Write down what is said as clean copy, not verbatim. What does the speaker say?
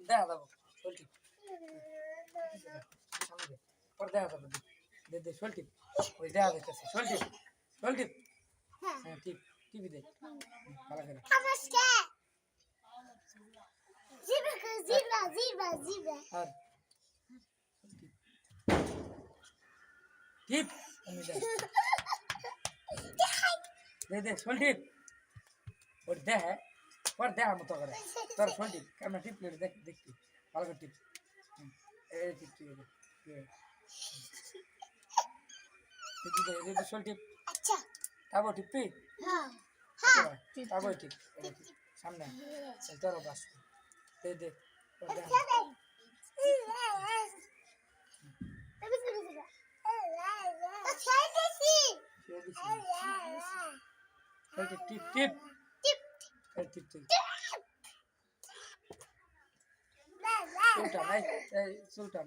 দেখা যাবো সোলটি পর দেখা যাবো দে দে সোলটি ওই দেখা যাইতেছে সোলটি সোলটি হ্যাঁ টিপ টিপি দে ভালো করে আর টিপ দে দে সোলটি ওর দেখ পর দেখা মতো করে তোর সোলটি ক্যামেরা টিপ দেখ দেখি ভালো করে টিপ এই টিপ টিপ টিপ সোলটি আচ্ছা তাবো টিপি হ্যাঁ তাবো টিপ সামনে তোর বাস দে দে টিপ টিপ টিপ টিপ সুলতান এই সুলতান